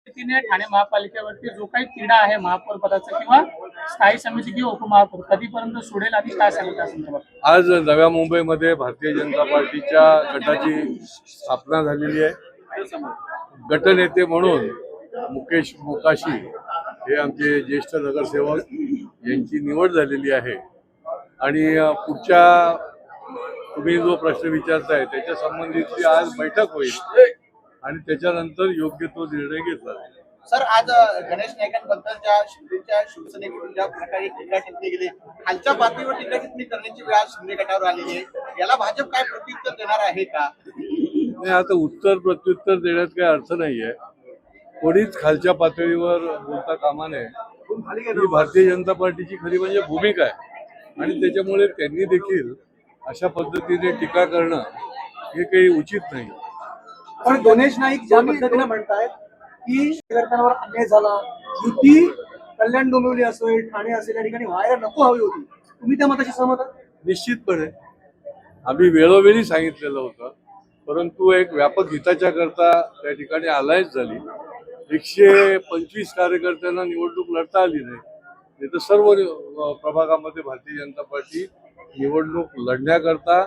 तिने ठाणे महापालिकेवरती जो काही तिढा आहे महापौर पदाचा किंवा स्थायी समिती किंवा उपमहापौर कधीपर्यंत सोडेल आणि काय सांगेल त्या संदर्भात? आज नव्या मुंबईमध्ये भारतीय जनता पार्टीच्या गटाची स्थापना झालेली आहे. गटनेते म्हणून मुकेश मोकाशी हे आमचे ज्येष्ठ नगरसेवक यांची निवड झालेली आहे आणि पुढच्या तुम्ही जो प्रश्न विचारताय त्याच्या संबंधितची आज बैठक होईल आणि त्याच्यानंतर योग्य तो निर्णय घेतला जाईल. सर, आज गणेश नाईकांबद्दल ज्या शिंदेच्या शिवसेनेकडून ज्या प्रकारे टीका टिप्पणी केली, खालच्या पातळीवर टीका टिप्पणी करण्याची वेळ आज शिंदे गटावर आलेली आहे. याला भाजप काय प्रत्युत्तर देणार आहे का? नाही, आता उत्तर प्रत्युत्तर देण्यात काही अर्थ नाहीये. कोणीच खालच्या पातळीवर बोलता कामा नये. ही भारतीय जनता पार्टीची खरी म्हणजे भूमिका आहे आणि त्याच्यामुळे त्यांनी देखील अशा पद्धतीने टीका करणं हे काही उचित नाही. पण गणेश नाईक ज्या पद्धतीने म्हणतायत की शेतकऱ्यांवर अन्याय झाला, युती कल्याण डोंबिवली असेल, ठाणे असेल, या ठिकाणी व्हायला नको हवी होती, तुम्ही त्या मताशी सहमत आहात? निश्चितपणे आम्ही वेळोवेळी सांगितलेलं होतं, परंतु एक व्यापक हिताच्या करता त्या ठिकाणी अलायन्स झाली. 125 कार्यकर्त्यांना निवडणूक लढता आली नाही. तर सर्व प्रभागामध्ये भारतीय जनता पार्टी निवडणूक लढण्याकरता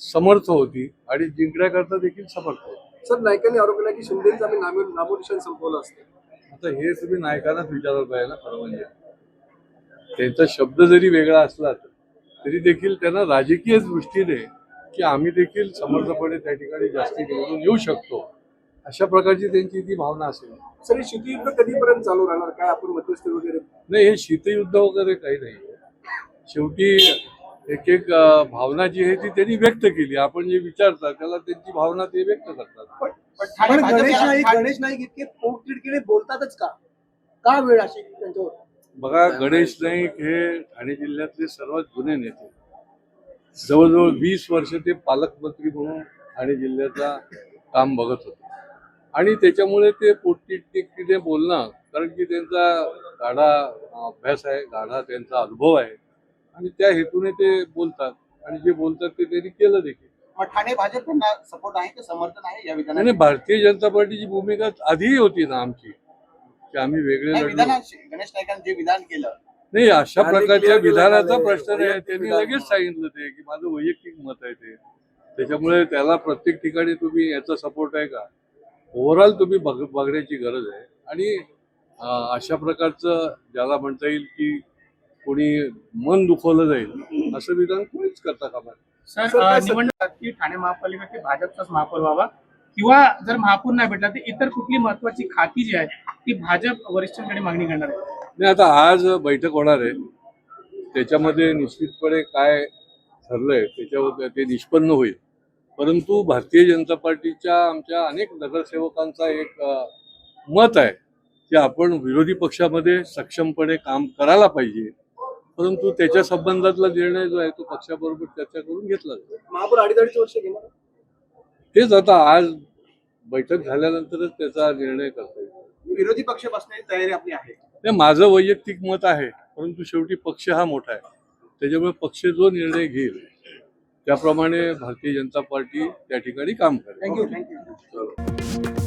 समर्थ होती आणि जिंकण्याकरता देखील समर्थ होती. सर, नाईकांनी आरोप केला की शिंदेचं आम्ही नामोनिशाण संपवलं असतं. आता हे तुम्ही नायकांनाच विचारलं पाहिजे ना. खरं म्हणजे त्यांचा शब्द जरी वेगळा असला तरी देखील त्यांना राजकीय दृष्टीने की आम्ही देखील समर्थपणे त्या ठिकाणी जास्ती निवडून येऊ शकतो अशा प्रकारची त्यांची ती भावना असेल. सर, हे शीतयुद्ध कधीपर्यंत चालू राहणार? काय आपण मध्यस्थी वगैरे? नाही, हे शीतयुद्ध वगैरे काही नाही. शेवटी एक एक भावना जी आहे ती त्यांनी व्यक्त केली. आपण जे विचारतात त्याला त्यांची भावना ते व्यक्त करतात. पण गणेश नाईक इतके पोटतिडकीने बोलतातच का वेळ अशी त्यांच्यावर? बघा, गणेश नाईक हे ठाणे जिल्ह्यातले सर्वात जुने नेते. जवळजवळ 20 वर्ष ते पालकमंत्री म्हणून ठाणे जिल्ह्याचा काम बघत होते आणि त्याच्यामुळे ते पोटतिडकीने बोलणं, कारण की त्यांचा गाढा अभ्यास आहे, गाढा त्यांचा अनुभव आहे आणि त्या हेतूने ते बोलतात आणि जे बोलतात ते त्यांनी केलं देखील. मग ठाणे भाजपला सपोर्ट आहे की समर्थन आहे या विधानाला? आणि भारतीय जनता पार्टीची भूमिका आधीही होती ना आमची की आम्ही वेगळे गणेश नाईकांनी जे विधान केलं नाही. अशा प्रकारच्या विधानाचा प्रश्न नाही. त्यांनी लगेच सांगितलं ते की माझं वैयक्तिक मत आहे ते. त्याच्यामुळे त्याला प्रत्येक ठिकाणी तुम्ही याचा सपोर्ट आहे का, ओव्हरऑल तुम्ही बघण्याची गरज आहे. आणि अशा प्रकारचं ज्याला म्हणता येईल की कोणी मन दुखवलं जाईल असं विधान कोणीच करता कामा नये. सर, निवडणूक की ठाणे महापालिका की भाजपचाच महापौर व्हावा किंवा जर महापौर नाही भेटला तर इतर कुठली महत्वाची खाती जी आहे ती भाजप वरिष्ठांकडे मागणी करणार आहे? नाही, आता आज बैठक होणार आहे. त्याच्यामध्ये निश्चितपणे काय ठरलंय त्याच्यावर ते निष्पन्न होईल. परंतु भारतीय जनता पार्टीच्या आमच्या अनेक नगरसेवकांचा एक मत आहे की आपण विरोधी पक्षामध्ये सक्षमपणे काम करायला पाहिजे, परंतु त्याच्या संबंधातला निर्णय जो आहे तो पक्षाबरोबर चर्चा करून घेतला जातो. महापौर 2.5 वर्ष घेणार तेच आता आज बैठक झाल्यानंतरच त्याचा निर्णय करता येईल. विरोधी पक्ष बसण्याची तयारी आपली आहे? नाही, माझं वैयक्तिक मत आहे, परंतु शेवटी पक्ष हा मोठा आहे. त्याच्यामुळे पक्ष जो निर्णय घेईल त्याप्रमाणे भारतीय जनता पार्टी त्या ठिकाणी काम करेल. थँक्यू.